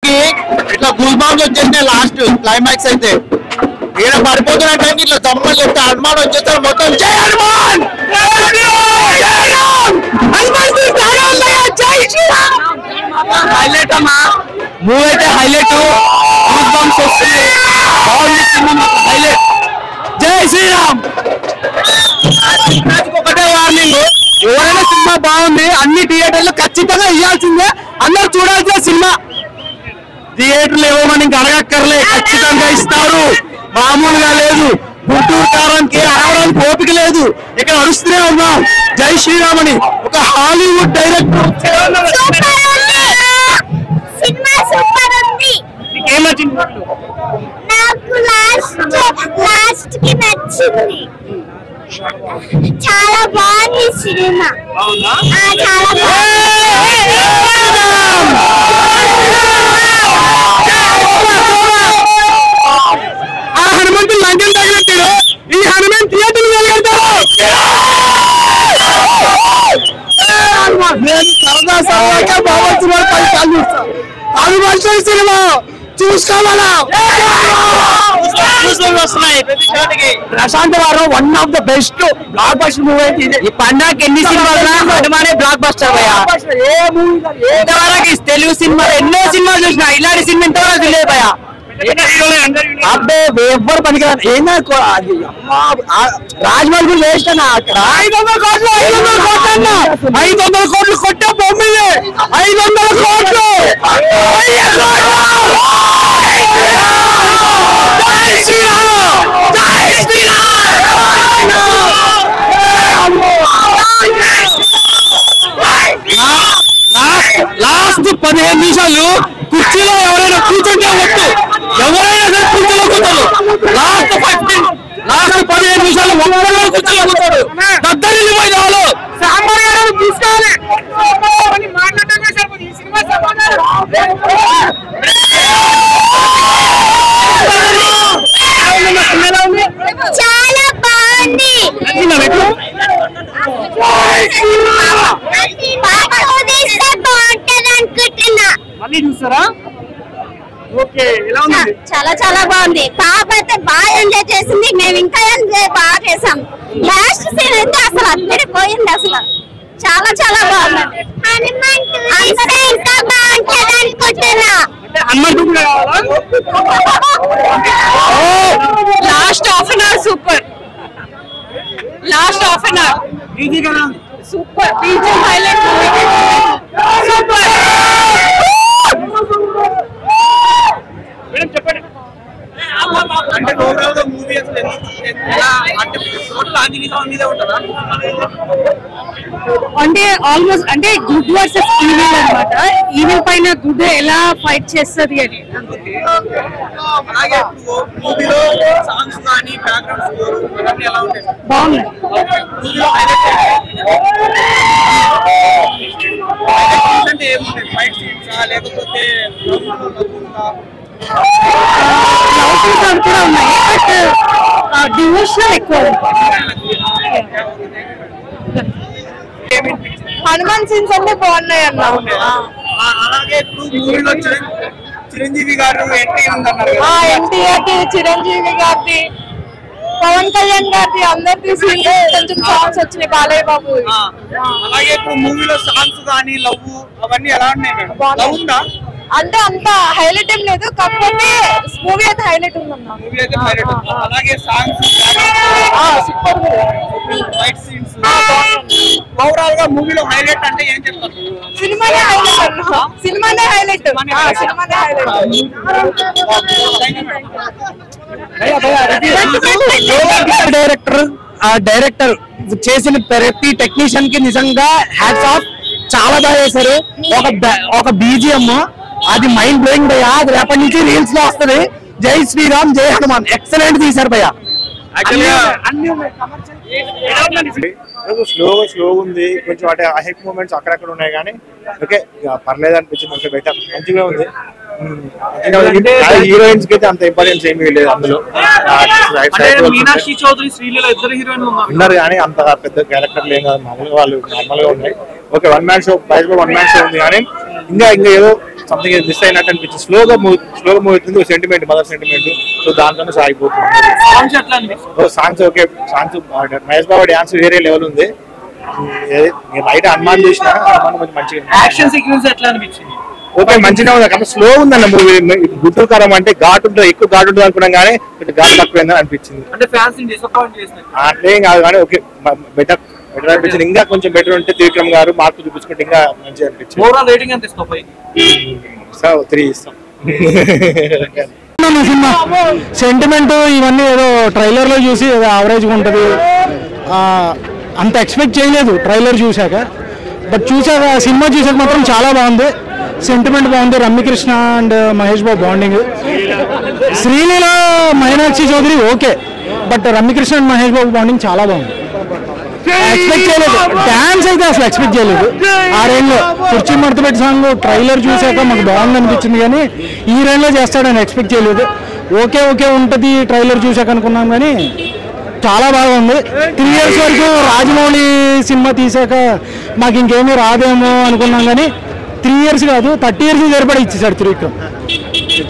కి ఇట్లా goose bumps వచ్చేసినాయి లాస్ట్ క్లైమాక్స్ అయితే ఈయన పడిపోతున్న టైంకి ఇట్లా దమ్మలు చెప్తే హనుమాన్ వచ్చేస్తారు మొత్తం జై హనుమాన్ హైలైట్ అమ్మా మూవీ అయితే హైలైట్ గూస్ బాంబ్స్ వస్తుంది బాగుంది సినిమా హైలైట్ జై శ్రీరామ్ ఒకటే వార్నింగ్ ఎవరైనా సినిమా బాగుంది అన్ని థియేటర్లు ఖచ్చితంగా ఇవ్వాల్సిందే అందరూ చూడాల్సిన సినిమా థియేటర్లు ఇవ్వమని ఇంకా అడగక్కర్లే ఖచ్చితంగా ఇస్తారు మామూలుగా లేదు గుంటూరు కారానికి అరవడానికి ఓపిక లేదు ఇక్కడ అరుస్తూనే ఉన్నాం జై శ్రీరామ్ అని ఒక హాలీవుడ్ డైరెక్టర్ చాలా బాగుంది సినిమా చాలా ఆ హనుమంతుడు లంకం తగినట్టాడు ఈ హనుమాన్ థియేటర్ సరదా సరదాగా బాబు హనుమాన్ సినిమా చూసుకోవాలా ప్రశాంత్ వారు one of the best block buster movie ఈ పండగకి ఎన్ని సినిమాలు హనుమానే బ్లాక్ బస్టర్ ఇంతవరకు తెలుగు సినిమాలు ఎన్నో సినిమాలు చూసినా ఇలాంటి సినిమా ఇంతవరకు తెలియదు భయ అబ్బే ఎవ్వరు పనికిరాదు ఏందా రాజమౌళి కూడా వేస్తానా అక్కడ 500 కోట్లు 500 కోట్లు కొట్టే బొమ్మ 500 కోట్లు లాస్ట్ 15 నిమిషాలు కుర్చీలో ఎవరైనా కూర్చుంటే వద్దు ఎవరైనా సరే కుర్చీలో కూర్చోరు లాస్ట్ 15 నిమిషాలు ఒక్కడో కుర్చీలో కూర్చోడు దద్దరిల్లి పోయిన వాళ్ళు సాంబార్ తీసుకోవాలి చాలా బాగుంది మళ్ళీ చూస్తారా ఓకే ఎలా ఉంది చాలా చాలా బాగుంది పాప అయితే బాగా ఎంజాయ్ చేసింది మేము ఇంకా ఎంజాయ్ బాగా చేసాం లాస్ట్ సీన్ అయితే అసలు అద్దరిపోయింది అసలు చాలా చాలా బాగుంది ఇంకా బాగుంటుంది అనుకుంటున్నా last half an hour super last half an hour super BGM highlight super చెప్పండి అంటే ఓవరాల్ గా మూవీ అసలు ఎలా అంటే టోటల్ ఆంజనేయ మీద ఉంటదా అంటే ఆల్మోస్ట్ అంటే గుడ్ వర్సెస్ ఈవిల్ అన్నమాట ఈవిల్ పైన గుడ్ ఎలా ఫైట్ చేస్తది అని అలాగే మూవీలో సాంగ్స్ కానీ బ్యాక్గ్రౌండ్ స్కోర్ అన్నీ ఎలా ఉంటాయి బాగుంది మూవీలో హైలైట్ అంటే ఏముంటాయి ఫైట్ సీన్స్ లేకపోతే కూడా ఉన్నాయి బట్ డివోషనల్ ఎక్కువ హనుమాన్ సీన్స్ అంటే బాగున్నాయి అన్న అలాగే ఇప్పుడు మూవీలో చిరంజీవి గారు ఎంట్రీ ఉందన్నారు ఎన్టీఆర్ కి చిరంజీవి గారి పవన్ కళ్యాణ్ గారి అందరిది కొంచెం సాంగ్స్ వచ్చినాయి బాలయ్య బాబు అలాగే ఇప్పుడు మూవీలో సాంగ్స్ కానీ లవ్ అవన్నీ ఎలా ఉన్నాయి మేడం లవ్ ఉందా అంటే అంత హైలైట్ ఏం లేదు కాకపోతే మూవీ అయితే హైలైట్ ఉందన్న మూవీ అయితే హైలైట్ ఉంది అలాగే songs super fight scenes overall గా మూవీలో హైలైట్ అంటే ఏం చెప్తారు సినిమానే హైలైట్ అన్న సినిమానే హైలైట్ సినిమానే హైలైట్ డైరెక్టర్ చేసిన ప్రతి టెక్నీషియన్ కి నిజంగా హ్యాట్స్ ఆఫ్ చాలా బాగా చేశారు ఒక బీజిఎం అది మైండ్ బ్లోయింగ్ భయ్యా అది రేపటి నుంచి రీల్స్ లో వస్తుంది జై శ్రీరామ్ జై హనుమాన్ ఎక్సలెంట్ తీశారు భయ్యా స్లో ఉంది కొంచెం అంటే హెక్ మూమెంట్స్ అక్కడక్కడ ఉన్నాయి కానీ ఓకే పర్లేదు అనిపించింది కొంచెం బెటర్ మంచిగా ఉంది హీరోయిన్స్ కి అయితే అంత ఇంపార్టెన్స్ ఏమీ లేదు అందులో. మీనాక్షి చౌదరి, శ్రీలీల ఇద్దరు హీరోయిన్లు ఉన్నారు కానీ అంత పెద్ద క్యారెక్టర్ లేదు, మామూలుగా వాళ్ళు నార్మల్ గా ఉన్నాయి. Okay, one man show, one man show ఉంది కానీ ఇంకా ఏదో సంథింగ్ మిస్ అయినట్టు అనిపించింది. స్లోగా మూవ్ అవుతుంది, సెంటిమెంట్, మదర్ సెంటిమెంట్. సో దాంట్లోనే సాగిపోతుంది. Songs okay, songs Mahesh Babu dance వేరే లెవెల్ ఉంది. బయట హనుమాన్ చూసిన మంచిగా యాక్షన్ సీక్వెన్స్ ఎట్లా అనిపించింది? ఓకే, మంచిగా ఉంది కానీ స్లో ఉందన్న మూవీ. గుంటూరు కారం అంటే ఘాట్ ఉంటుంది, ఎక్కువ ఘాట్ ఉంటుంది అనుకున్నాం కానీ ఘాట్ తక్కువైందని అనిపించింది. అంటే ఫ్యాన్స్ డిసప్పాయింట్ చేసినట్టు అట్లేం కాదు కానీ ఓకే, బెటర్ అనిపించింది. ఇంకా కొంచెం బెటర్ ఉంటే త్రివిక్రమ్ గారు మార్పు చూపించుకుంటే ఇంకా మంచిగా అనిపించింది. ఓవరాల్ రేటింగ్ ఎంత ఇస్తావు? 3 ఇస్తాం. సినిమా సెంటిమెంట్ ఇవన్నీ ఏదో ట్రైలర్ లో చూసి ఏదో యావరేజ్ గా ఉంటది, అంత ఎక్స్పెక్ట్ చేయలేదు ట్రైలర్ చూశాక. బట్ సినిమా చూసాక మాత్రం చాలా బాగుంది, సెంటిమెంట్ బాగుంది. Ramyakrishna and Mahesh Babu bonding, Sreeleela Meenakshi Chaudhary okay, but Ramyakrishna and Mahesh Babu bonding చాలా బాగుంది. ఎక్స్పెక్ట్ చేయలేదు, డాన్స్ అయితే అసలు ఎక్స్పెక్ట్ చేయలేదు. ఆ రేంజ్ లో కుర్చీ మడతపెట్టి సాంగ్ ట్రైలర్ చూసాక మాకు బాగుంది అనిపించింది కానీ ఈ రేంజ్ లో చేస్తాడని ఎక్స్పెక్ట్ చేయలేదు. ఓకే ఉంటది ట్రైలర్ చూసాక అనుకున్నాం కానీ చాలా బాగుంది. 3 years వరకు రాజమౌళి సినిమా తీసాక మాకు ఇంకేమీ రాదేమో అనుకున్నాం కానీ 3 years కాదు 30 years సరిపడా ఇచ్చేసాడు త్రివిక్రమ్.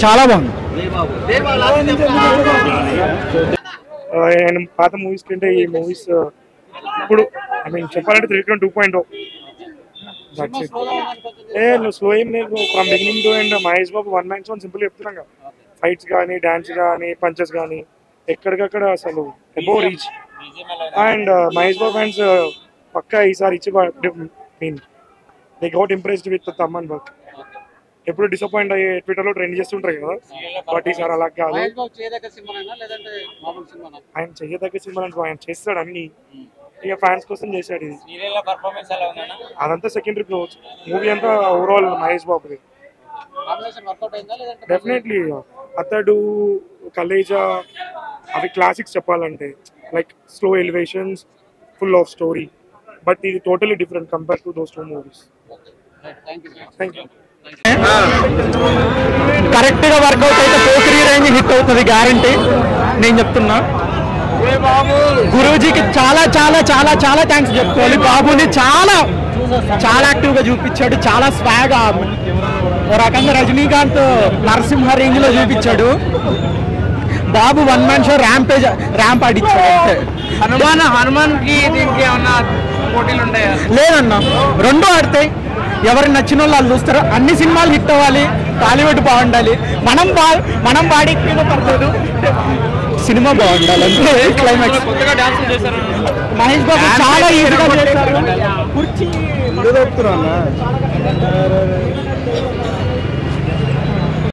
చాలా బాగుంది. పాత మూవీస్ కంటే ఈ మూవీస్ ఇప్పుడు చెప్పాలంటే త్రివిక్రమ్ 2.0. నువ్వు స్లో ఏం లేదు, from beginning to end. Mahesh Babu one man show simple చెప్తున్నాం కదా, ఫైట్స్ కానీ డాన్స్ కానీ పంచెస్ కానీ ఎక్కడికక్కడ అసలు above reach. And Mahesh Babu fans పక్కా ఈసారి ఇచ్చి they got impressed with Thaman work. ఎప్పుడు డిసప్పాయింట్ అయ్యే ట్విట్టర్లో ట్రెండ్ చేస్తుంటారు కదా, బట్ ఈసారి అలా కాదు. ఆయన చెయ్యదగ్గ సినిమా అంటే ఆయన చేస్తాడు అన్ని, ఇక ఫ్యాన్స్ కోసం చేశాడు. ఇది అదంతా సెకండరీ క్లోజ్, మూవీ అంతా ఓవరాల్ మహేష్ బాబుది. డెఫినెట్లీ అతడు, కలేజా అవి క్లాసిక్స్ చెప్పాలంటే, like slow elevations, full of story. But ఇది totally different compare to those 2 movies. Thank you. Correct గా వర్కౌట్ అయితే పోకిరి రేంజ్ హిట్ అవుతుంది గ్యారంటీ, నేను చెప్తున్నా. గురూజీకి చాలా చాలా చాలా చాలా థ్యాంక్స్ చెప్పుకోవాలి. బాబుని చాలా చాలా యాక్టివ్ గా చూపించాడు, చాలా స్వాగ్. ఓ రకంగా రజనీకాంత్ నరసింహ రేంజ్ లో చూపించాడు. Babu one man show ramp ఆడిచ్చాడు. హనుమాన్ కి దీనికి ఏమన్నా పోటీలు ఉంటాయా? లేదన్నా, 2 ఆడతాయి. ఎవరికి నచ్చిన వాళ్ళు చూస్తారు. అన్ని సినిమాలు హిట్ అవ్వాలి, టాలీవుడ్ బాగుండాలి, మనం బాడీ పడలేదు, సినిమా బాగుండాలి అంటే క్లైమాక్స్. మహేష్ బాబు చాలా ఈజీగా చేశారు. కుర్చీ